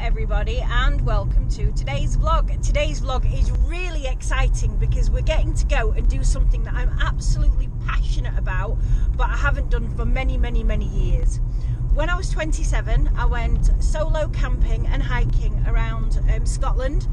everybody, and welcome to today's vlog. Today's vlog is really exciting because we're getting to go and do something that I'm absolutely passionate about, but I haven't done for many years. When I was 27, I went solo camping and hiking around Scotland,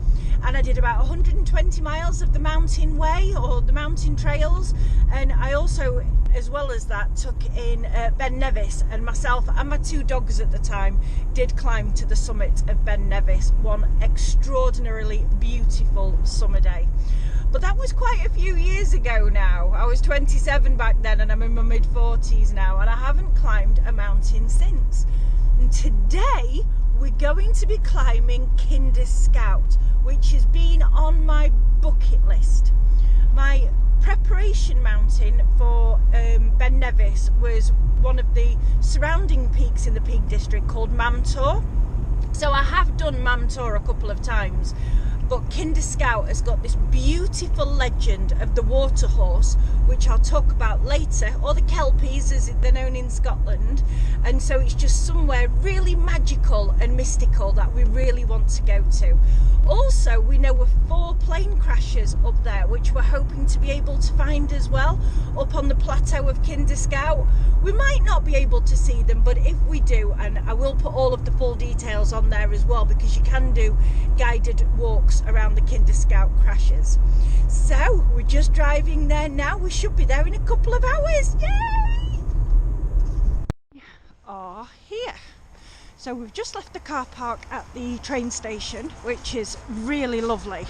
and I did about 120 miles of the mountain way or the mountain trails, and I also, as well as that, took in Ben Nevis, and myself and my two dogs at the time did climb to the summit of Ben Nevis, one extraordinarily beautiful summer day. But that was quite a few years ago now. I was 27 back then and I'm in my mid-40s now, and I haven't climbed a mountain since. And today we're going to be climbing Kinder Scout, which has been on my bucket list. My preparation mountain for Ben Nevis was one of the surrounding peaks in the Peak District called Mamtor. So I have done Mamtor a couple of times, but Kinder Scout has got this beautiful legend of the water horse, which I'll talk about later, or the Kelpies as they're known in Scotland, and so it's just somewhere really magical and mystical that we really want to go to. Also, we know of 4 plane crashes up there, which we're hoping to be able to find as well, up on the plateau of Kinder Scout. We might not be able to see them, but if we do, and I will put all of the full details on there as well, because you can do guided walks around the Kinder Scout crashes. So, we're just driving there now. We should be there in a couple of hours. Yay! Are here. So we've just left the car park at the train station, which is really lovely.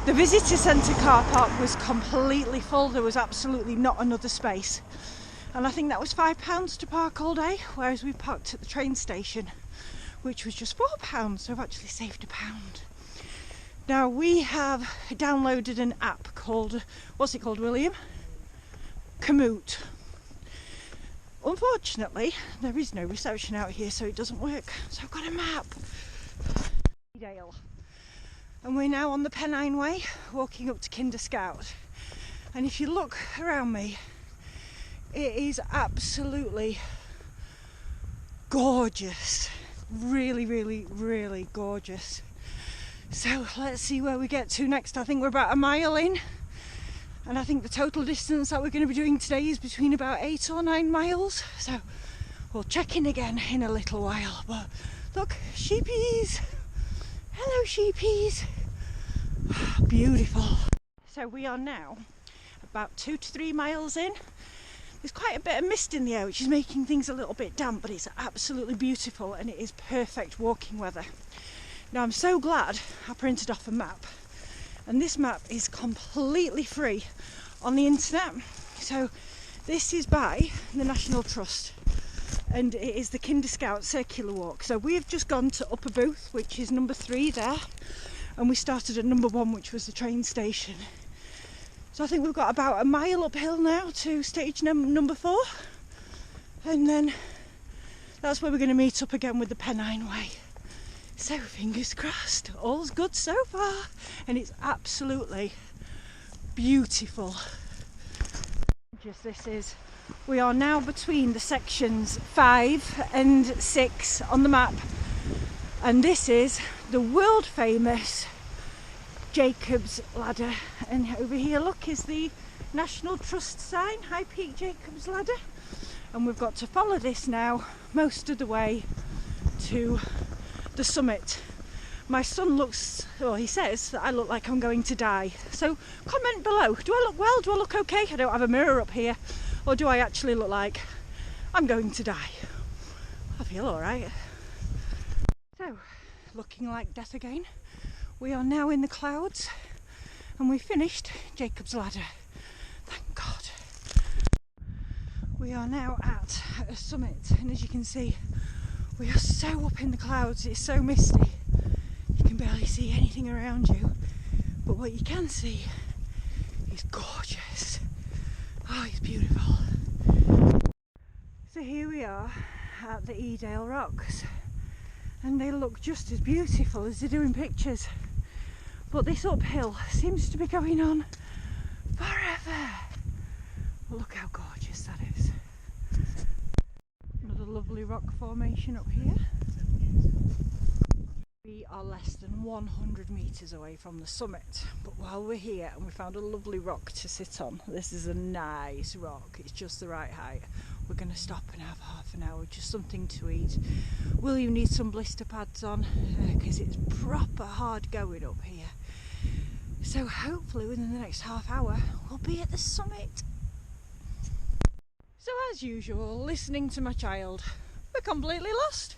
The visitor centre car park was completely full. There was absolutely not another space. And I think that was £5 to park all day, whereas we parked at the train station, which was just £4, so I've actually saved £1. Now we have downloaded an app called, what's it called, William? Komoot. Unfortunately, there is no reception out here, so it doesn't work. So I've got a map. Dale. And we're now on the Pennine Way, walking up to Kinder Scout. And if you look around me, it is absolutely gorgeous. Really gorgeous. So let's see where we get to next. I think we're about a mile in. And I think the total distance that we're going to be doing today is between about 8 or 9 miles. So we'll check in again in a little while. But look, sheepies. Hello, sheepies. Beautiful. So we are now about 2 to 3 miles in. There's quite a bit of mist in the air, which is making things a little bit damp, but it's absolutely beautiful and it is perfect walking weather. Now I'm so glad I printed off a map. And this map is completely free on the internet. So this is by the National Trust, and it is the Kinder Scout Circular Walk. So we have just gone to Upper Booth, which is number 3 there, and we started at number 1, which was the train station. So I think we've got about a mile uphill now to stage number 4, and then that's where we're going to meet up again with the Pennine Way. So fingers crossed, all's good so far, and it's absolutely beautiful. Just this is, we are now between the sections 5 and 6 on the map, and this is the world famous Jacob's Ladder, and over here look is the National Trust sign, High Peak Jacob's Ladder, and we've got to follow this now most of the way to the summit. My son looks, well, he says that I look like I'm going to die. So comment below, do I look well? Do I look okay? I don't have a mirror up here. Or do I actually look like I'm going to die? I feel alright. So, looking like death again. We are now in the clouds and we finished Jacob's Ladder. Thank God. We are now at a summit, and as you can see, we are so up in the clouds, it's so misty, you can barely see anything around you, but what you can see is gorgeous. Oh, it's beautiful. So here we are at the Edale Rocks, and they look just as beautiful as they do in pictures, but this uphill seems to be going on forever. Look how gorgeous that is. Another lovely rock formation up here. are less than 100 metres away from the summit, but while we're here and we found a lovely rock to sit on, this is a nice rock, it's just the right height, we're going to stop and have half an hour, just something to eat. William needs some blister pads on because it's proper hard going up here. So hopefully within the next half hour we'll be at the summit. So as usual, listening to my child, we're completely lost.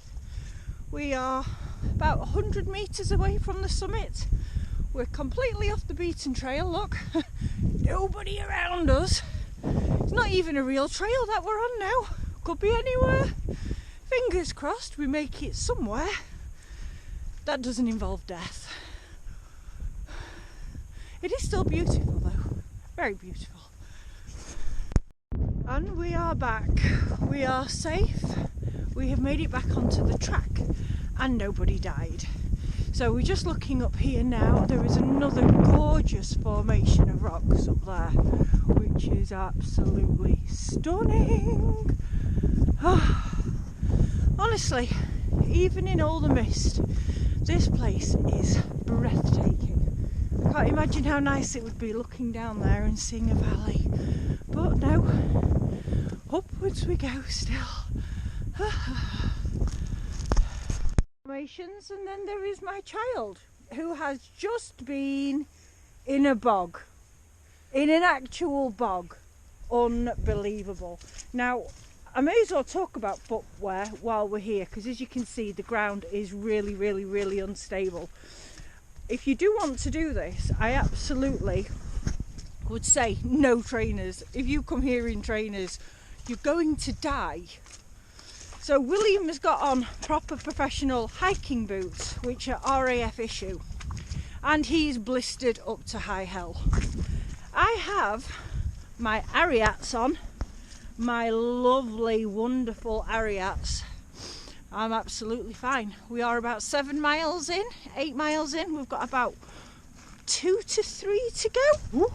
We are about 100 metres away from the summit. We're completely off the beaten trail, look. Nobody around us. It's not even a real trail that we're on now. Could be anywhere. Fingers crossed we make it somewhere. That doesn't involve death. It is still beautiful though. Very beautiful. And we are back. We are safe. We have made it back onto the track and nobody died. So we're just looking up here now. There is another gorgeous formation of rocks up there, which is absolutely stunning. Honestly, even in all the mist, this place is breathtaking. I can't imagine how nice it would be looking down there and seeing a valley. But no, upwards we go still. And then there is my child, who has just been in a bog, in an actual bog. Unbelievable. Now, I may as well talk about footwear while we're here, because as you can see, the ground is really, really, really unstable. If you do want to do this, I absolutely would say no trainers. If you come here in trainers, you're going to die. So William has got on proper professional hiking boots, which are RAF issue, and he's blistered up to high hell. I have my hiatus on, my lovely, wonderful hiatus. I'm absolutely fine. We are about 7 miles in, 8 miles in. We've got about 2 to 3 to go. Ooh.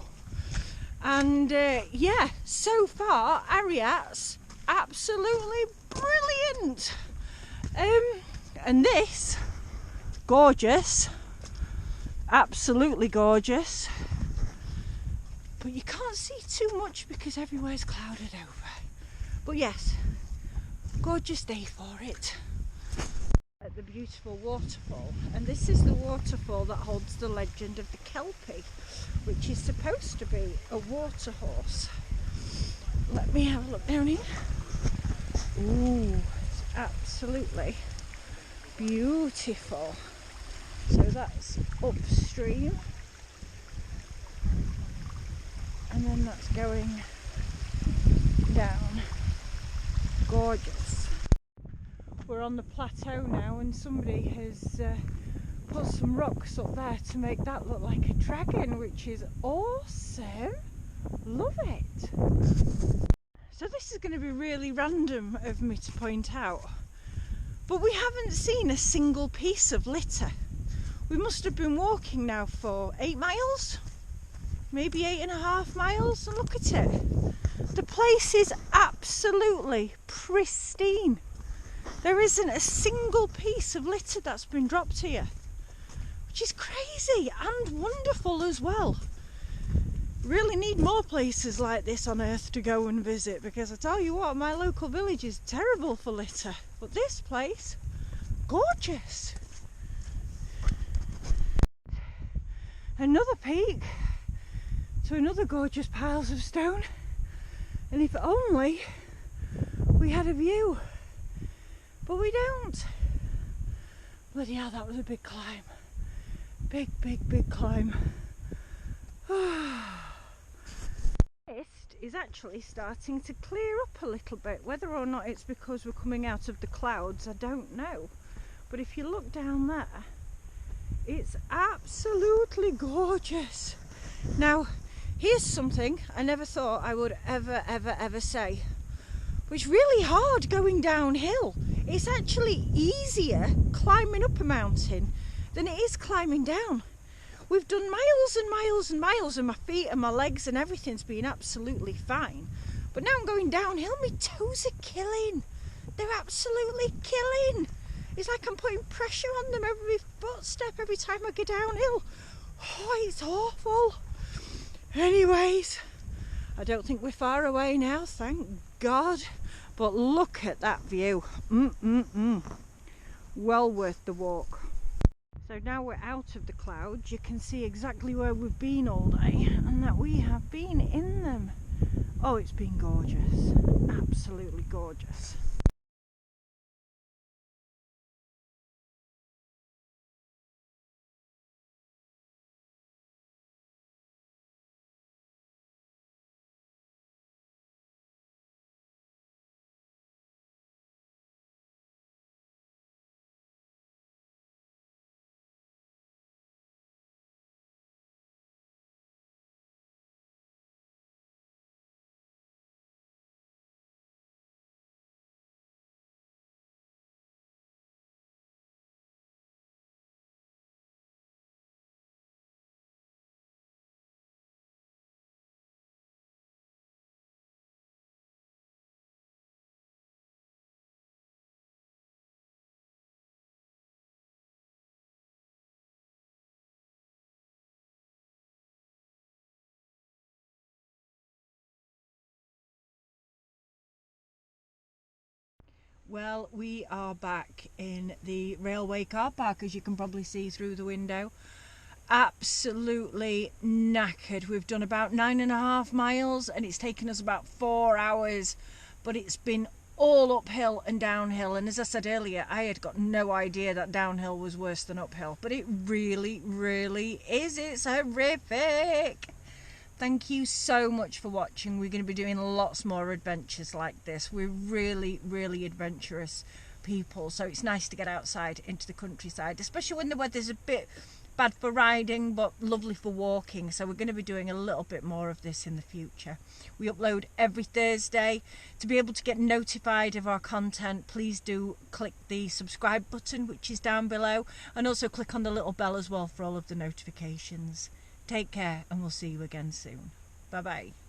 And yeah, so far, hiatus, absolutely brilliant. And this, gorgeous, absolutely gorgeous. But you can't see too much because everywhere's clouded over. But yes, gorgeous day for it. At the beautiful waterfall, and this is the waterfall that holds the legend of the Kelpie, which is supposed to be a water horse. Let me have a look down here. Ooh, it's absolutely beautiful. So that's upstream, and then that's going down. Gorgeous. We're on the plateau now, and somebody has put some rocks up there to make that look like a dragon, which is awesome. Love it. So this is going to be really random of me to point out, but we haven't seen a single piece of litter. We must have been walking now for 8 miles, maybe 8.5 miles, and look at it. The place is absolutely pristine. There isn't a single piece of litter that's been dropped here, which is crazy and wonderful as well. Really need more places like this on earth to go and visit, because I tell you what, my local village is terrible for litter, but this place, gorgeous. Another peak to another gorgeous piles of stone, and if only we had a view, but we don't. Bloody hell, that was a big climb. Big, big, big climb. Mist is actually starting to clear up a little bit. Whether or not it's because we're coming out of the clouds, I don't know. But if you look down there, it's absolutely gorgeous. Now, here's something I never thought I would ever say. It's really hard going downhill. It's actually easier climbing up a mountain than it is climbing down. We've done miles and miles and miles, and my feet and my legs and everything's been absolutely fine. But now I'm going downhill, my toes are killing. They're absolutely killing. It's like I'm putting pressure on them every footstep, every time I go downhill. Oh, it's awful. Anyways, I don't think we're far away now, thank God. But look at that view. Well worth the walk. So now we're out of the clouds, you can see exactly where we've been all day and that we have been in them. Oh, it's been gorgeous. Absolutely gorgeous. Well, we are back in the railway car park, as you can probably see through the window. Absolutely knackered. We've done about 9.5 miles and it's taken us about 4 hours, but it's been all uphill and downhill. And as I said earlier, I had got no idea that downhill was worse than uphill, but it really, really is. It's horrific. Thank you so much for watching. We're going to be doing lots more adventures like this. We're really, really adventurous people, so it's nice to get outside into the countryside, especially when the weather's a bit bad for riding but lovely for walking. So we're going to be doing a little bit more of this in the future. We upload every Thursday. To be able to get notified of our content, please do click the subscribe button, which is down below, and also click on the little bell as well for all of the notifications. Take care and we'll see you again soon. Bye bye.